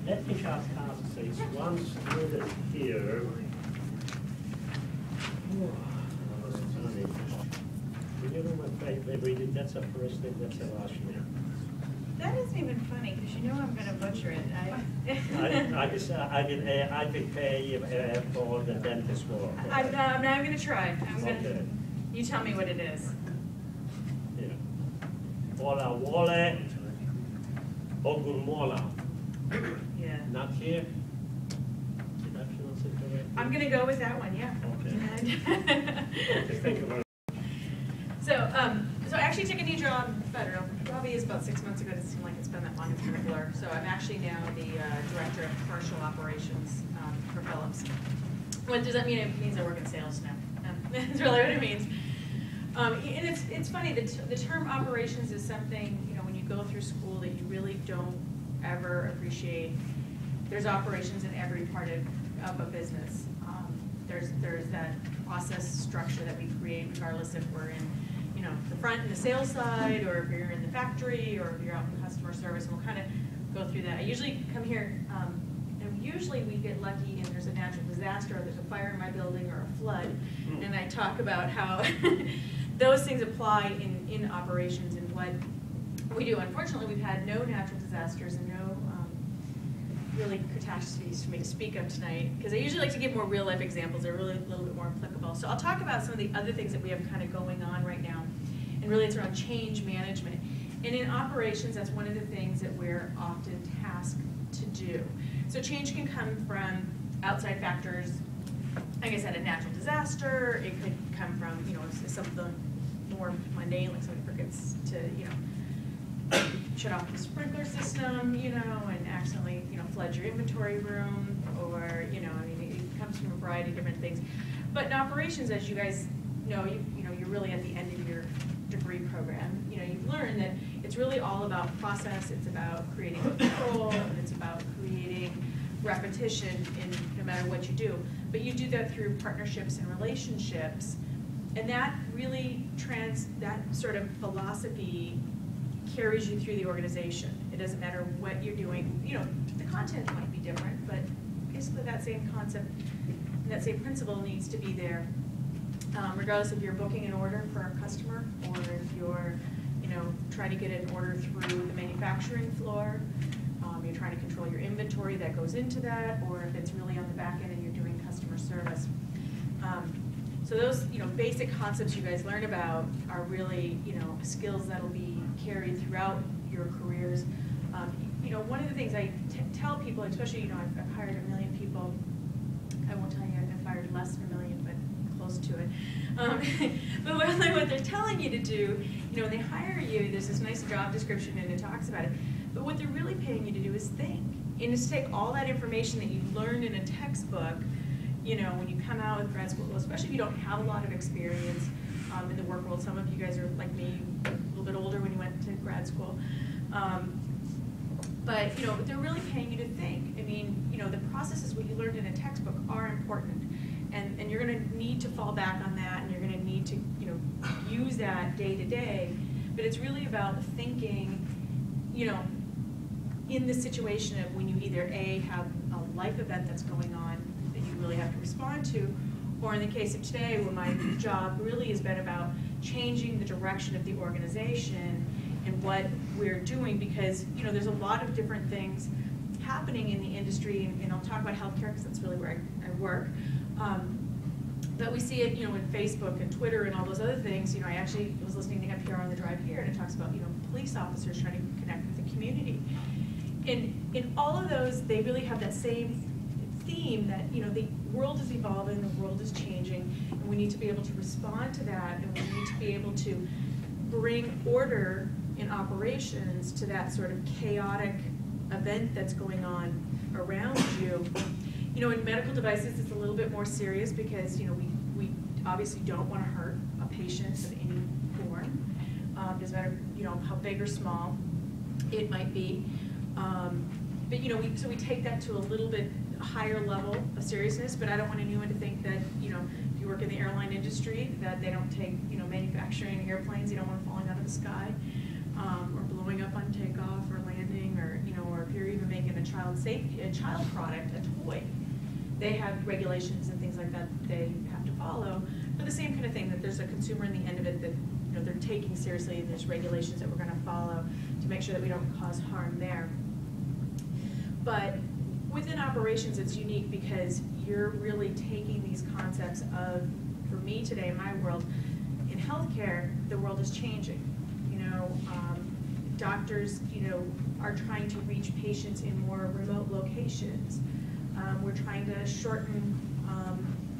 let me just ask this. One student here. You know what, maybe that's the first thing, that's the last name. That isn't even funny, because you know I'm going to butcher it. I will pay for the dentist work. I'm not going to try. Okay. You tell me what it is. Yeah. Mola Wole Ogulmola. Yeah. Not here? Did I pronounce it correctly? I'm going to go with that one, yeah. Okay. Okay, thank you very much. So I actually took a new job, I don't know, probably is about 6 months ago. It doesn't seem like it's been that long, it's been a blur. So I'm actually now the Director of Commercial Operations for Philips. What does that mean? It means I work in sales now. That's really what it means. And it's funny, the term operations is something, you know, when you go through school that you really don't ever appreciate. There's operations in every part of a business. There's that process structure that we create regardless if we're in, you know, the front and the sales side, or if you're in the factory, or if you're out in customer service. And we'll kind of go through that. I usually come here, and usually we get lucky and there's a natural disaster, or there's a fire in my building, or a flood, and I talk about how those things apply in operations and what we do. Unfortunately, we've had no natural disasters and no really catastrophes for me to speak of tonight, because I usually like to give more real life examples. They're really a little bit more applicable. So I'll talk about some of the other things that we have kind of going on right now, and really it's around change management. And in operations, that's one of the things that we're often tasked to do. So change can come from outside factors. Like I said, a natural disaster. It could come from, you know, something more mundane, like somebody forgets to, you know, shut off the sprinkler system, you know, and accidentally, you know, flood your inventory room, or, you know, I mean, it comes from a variety of different things. But in operations, as you guys know, you know, you're really at the end of your degree program. You know, you've learned that it's really all about process. It's about creating control, and it's about creating repetition in no matter what you do. But you do that through partnerships and relationships, and that really that sort of philosophy carries you through the organization. It doesn't matter what you're doing. You know, the content might be different, but basically that same concept, that same principle needs to be there, regardless if you're booking an order for a customer, or if you're, you know, trying to get an order through the manufacturing floor. You're trying to control your inventory that goes into that, or if it's really on the back end and you're doing customer service. So those, you know, basic concepts you guys learn about are really, you know, skills that'll be carried throughout your careers. You know, one of the things I tell people, especially, you know, I've hired 1 million people. I won't tell you I've hired less than 1 million, but close to it. But what they're telling you to do, you know, when they hire you, there's this nice job description and it talks about it. But what they're really paying you to do is think. And just take all that information that you learned in a textbook, you know, when you come out with grad school, especially if you don't have a lot of experience in the work world. Some of you guys are like me, a little bit older when you went to grad school. But, you know, they're really paying you to think. I mean, you know, the processes, what you learned in a textbook, are important. And you're going to need to fall back on that, and you're going to need to, you know, use that day to day. But it's really about thinking, you know, in the situation of when you either A, have a life event that's going on that you really have to respond to, or in the case of today, where my job really has been about changing the direction of the organization and what we're doing, because, you know, there's a lot of different things happening in the industry, and I'll talk about healthcare because that's really where I work. But we see it, you know, in Facebook and Twitter and all those other things. You know, I actually was listening to NPR on the drive here, and it talks about, you know, police officers trying to connect with the community. And in all of those, they really have that same theme that, you know, the world is evolving, the world is changing, and we need to be able to respond to that, and we need to be able to bring order in operations to that sort of chaotic event that's going on around you. You know, in medical devices, it's a little bit more serious because, you know, we obviously don't want to hurt a patient of any form. Doesn't matter, you know, how big or small it might be. But, you know, so we take that to a little bit higher level of seriousness, but I don't want anyone to think that, you know, if you work in the airline industry, that they don't take, you know, manufacturing airplanes, you don't want them falling out of the sky, or blowing up on takeoff or landing, or, you know, or if you're even making a child child product, a toy. They have regulations and things like that they have to follow. For the same kind of thing, that there's a consumer in the end of it that they're taking seriously, and there's regulations that we're going to follow to make sure that we don't cause harm there. But within operations, it's unique because you're really taking these concepts of, for me today in my world, in healthcare, the world is changing. Doctors, are trying to reach patients in more remote locations. We're trying to shorten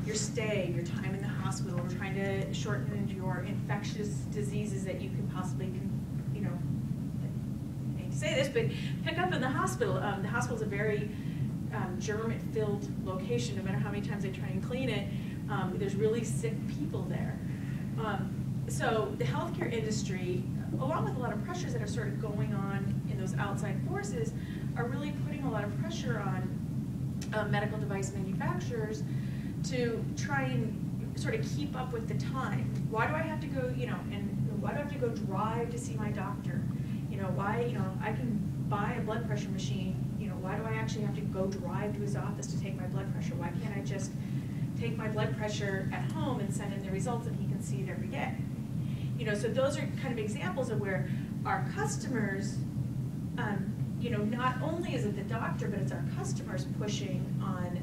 your stay, your time in the hospital. We're trying to shorten your infectious diseases that you can possibly, I hate to say this, but pick up in the hospital. The hospital is a very germ-filled location. No matter how many times they try and clean it, there's really sick people there. So the healthcare industry, along with a lot of pressures that are sort of going on in those outside forces, are really putting a lot of pressure on medical device manufacturers to try and sort of keep up with the time. Why do I have to go, and why do I have to go drive to see my doctor? Why, I can buy a blood pressure machine, why do I actually have to go drive to his office to take my blood pressure? Why can't I just take my blood pressure at home and send in the results and he can see it every day? So those are kind of examples of where our customers, not only is it the doctor, but it's our customers pushing on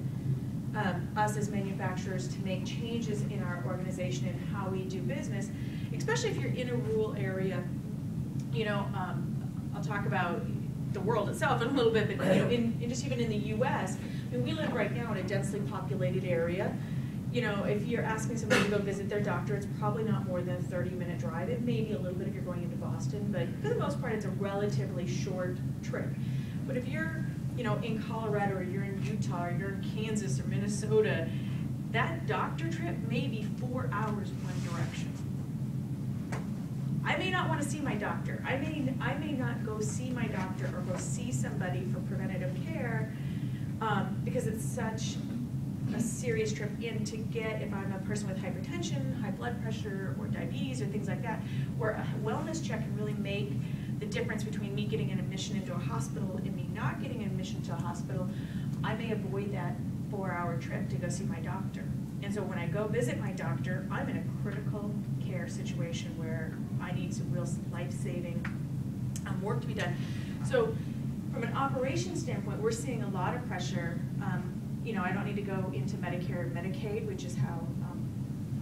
us as manufacturers to make changes in our organization and how we do business, especially if you're in a rural area. I'll talk about the world itself in a little bit, but just even in the U.S., we live right now in a densely populated area. If you're asking somebody to go visit their doctor, it's probably not more than a 30-minute drive. It may be a little bit if you're going into Boston, but for the most part, it's a relatively short trip. But if you're, in Colorado, or you're in Utah, or you're in Kansas or Minnesota, that doctor trip may be 4 hours one direction. I may not want to see my doctor. I may not go see my doctor or go see somebody for preventative care because it's such a serious trip in to get, if I'm a person with hypertension, high blood pressure, or diabetes, or things like that, where a wellness check can really make the difference between me getting an admission into a hospital and me not getting an admission to a hospital. I may avoid that 4-hour trip to go see my doctor. And so when I go visit my doctor, I'm in a critical care situation where I need some real life-saving work to be done. So from an operations standpoint, we're seeing a lot of pressure. I don't need to go into Medicare and Medicaid, which is how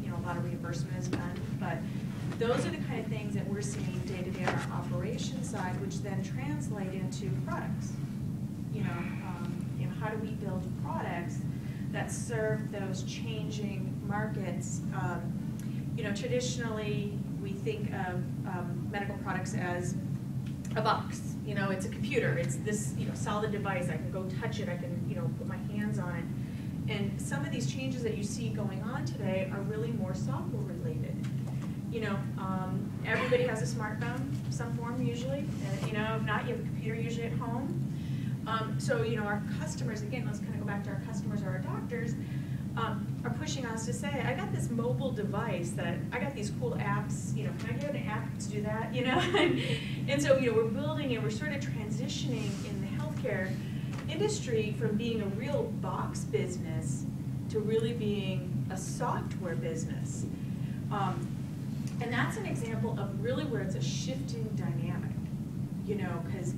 a lot of reimbursement is done. But those are the kind of things that we're seeing day to day on our operations side, which then translate into products. How do we build products that serve those changing markets? Traditionally we think of medical products as a box. It's a computer. It's this solid device. I can go touch it. I can put my hands on it. And some of these changes that you see going on today are really more software related. Everybody has a smartphone, some form usually. If not, you have a computer usually at home. So our customers, again, let's kind of go back to our customers or our doctors, are pushing us to say, I got this mobile device that I got these cool apps. Can I get an app to do that? And so we're building and we're sort of transitioning in the healthcare industry from being a real box business to really being a software business. And that's an example of really where it's a shifting dynamic, because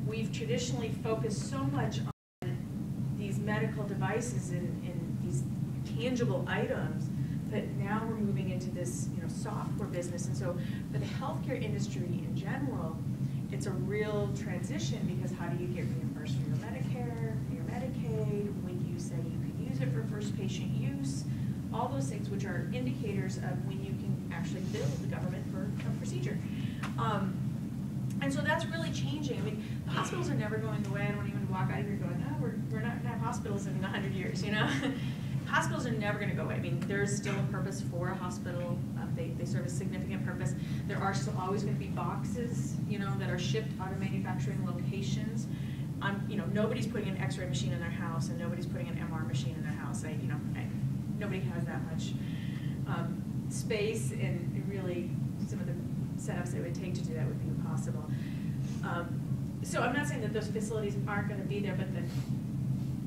we've traditionally focused so much on these medical devices and these tangible items that now we're moving into this software business. And so for the healthcare industry in general, it's a real transition, because how do you get reimbursed for your Medicare, for your Medicaid, when you say you can use it for first patient use, all those things which are indicators of when you can actually bill the government for a procedure. And so that's really changing. The hospitals are never going away. I don't even walk out of here going, we're not going to have hospitals in 100 years, Hospitals are never going to go away. There's still a purpose for a hospital. They serve a significant purpose. There are still always going to be boxes, that are shipped out of manufacturing locations. Nobody's putting an X-ray machine in their house, and nobody's putting an MR machine in their house. Nobody has that much space, and really some of the setups it would take to do that would be impossible. So I'm not saying that those facilities aren't going to be there, but that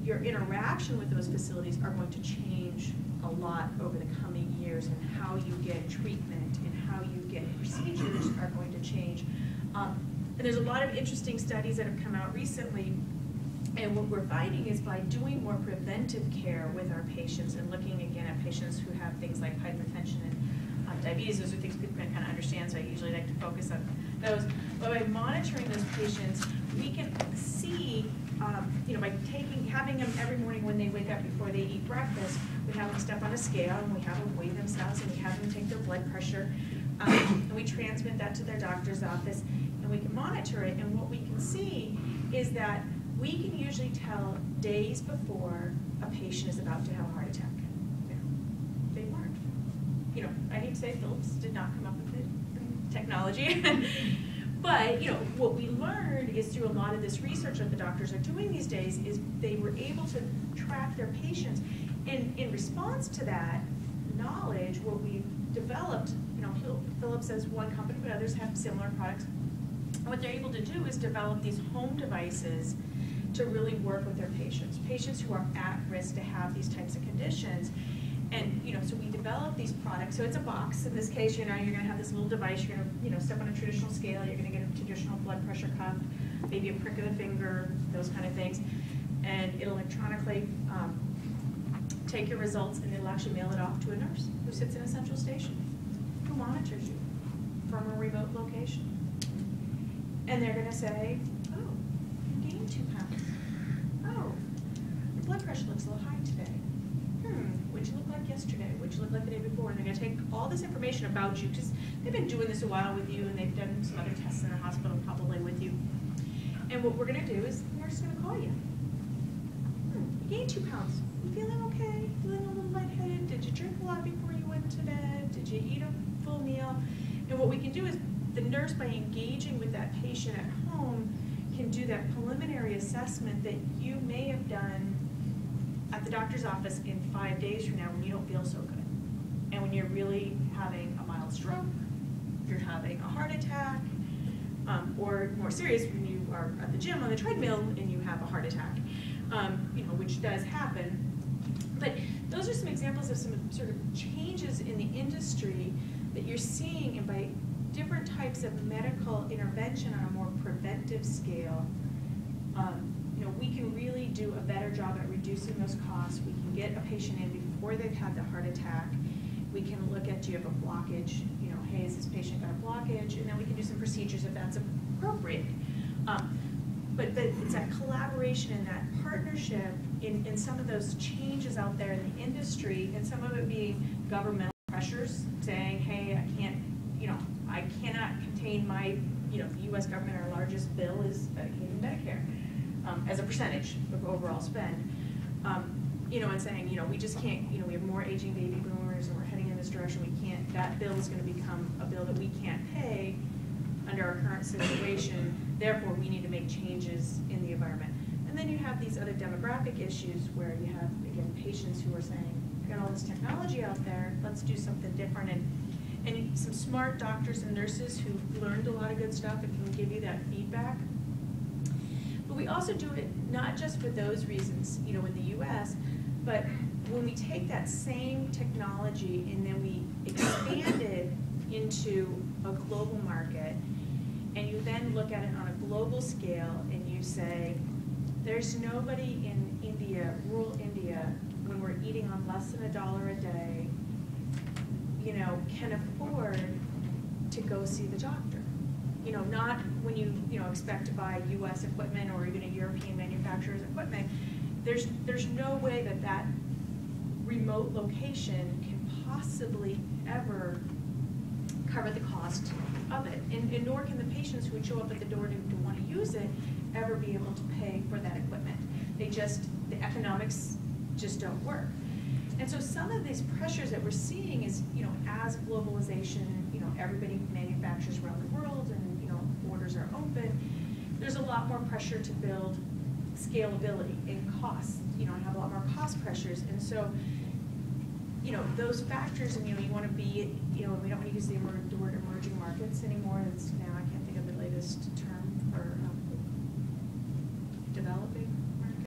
your interaction with those facilities are going to change a lot over the coming years, and how you get treatment and how you get procedures are going to change. And there's a lot of interesting studies that have come out recently, and what we're finding is by doing more preventive care with our patients and looking again at patients who have things like hypertension and diabetes, those are things people can kind of understand, so I usually like to focus on those. But by monitoring those patients, we can see, by having them every morning when they wake up before they eat breakfast, we have them step on a scale and we have them weigh themselves and we have them take their blood pressure, and we transmit that to their doctor's office and we can monitor it. And what we can see is that we can usually tell days before a patient is about to have a heart attack. They learned. I need to say Philips did not come up with the technology. But what we learned is through a lot of this research that the doctors are doing these days is they were able to track their patients. And in response to that knowledge, what we've developed, Philips is one company, but others have similar products. And what they're able to do is develop these home devices to really work with their patients who are at risk to have these types of conditions. And so we develop these products. So it's a box. In this case, you're going to have this little device. You're going to step on a traditional scale. You're going to get a traditional blood pressure cuff, maybe a prick of the finger, those kind of things. And it'll electronically take your results, and it'll actually mail it off to a nurse who sits in a central station, who monitors you from a remote location. And they're going to say, oh, you gained 2 pounds. Oh, your blood pressure looks a little high today. What'd you look like yesterday? What'd you look like the day before? And they're going to take all this information about you, because they've been doing this a while with you, and they've done some other tests in the hospital probably with you. And what we're going to do is the nurse is going to call you. You gained 2 pounds. You feeling okay? Feeling a little lightheaded? Did you drink a lot before you went to bed? Did you eat a full meal? And what we can do is the nurse, by engaging with that patient at home, can do that preliminary assessment that you may have done at the doctor's office in 5 days from now when you don't feel so good. And when you're really having a mild stroke, you're having a heart attack, or more serious, when you are at the gym on the treadmill and you have a heart attack, which does happen. But those are some examples of some sort of changes in the industry that you're seeing, and by different types of medical intervention on a more preventive scale, we can really do a better job at reducing those costs. We can get a patient in before they've had the heart attack. We can look at, do you have a blockage? Hey, has this patient got a blockage? And then we can do some procedures if that's appropriate. But it's that collaboration and that partnership in some of those changes out there in the industry, and some of it being governmental pressures saying, hey, I cannot contain my, the U.S. government, our largest bill is Medicaid and Medicare. As a percentage of overall spend, and saying, we just can't, we have more aging baby boomers and we're heading in this direction, we can't, that bill is going to become a bill that we can't pay under our current situation, therefore we need to make changes in the environment. And then you have these other demographic issues where you have, again, patients who are saying, we've got all this technology out there, let's do something different. And some smart doctors and nurses who learned a lot of good stuff and can give you that feedback. But we also do it not just for those reasons, in the U.S., but when we take that same technology and then we expand it into a global market, and you then look at it on a global scale and you say, there's nobody in India, rural India, when we're eating on less than $1 a day, can afford to go see the doctor. Not when you expect to buy U.S. equipment or even a European manufacturer's equipment. There's no way that remote location can possibly ever cover the cost of it, and nor can the patients who would show up at the door to want to use it ever be able to pay for that equipment. The economics just don't work. And so some of these pressures that we're seeing is, as globalization, everybody manufactures around the world and, borders are open, there's a lot more pressure to build scalability and costs, and have a lot more cost pressures. And so, those factors, and, you want to be, we don't want to use the word emerging markets anymore. It's now, I can't think of the latest term for developing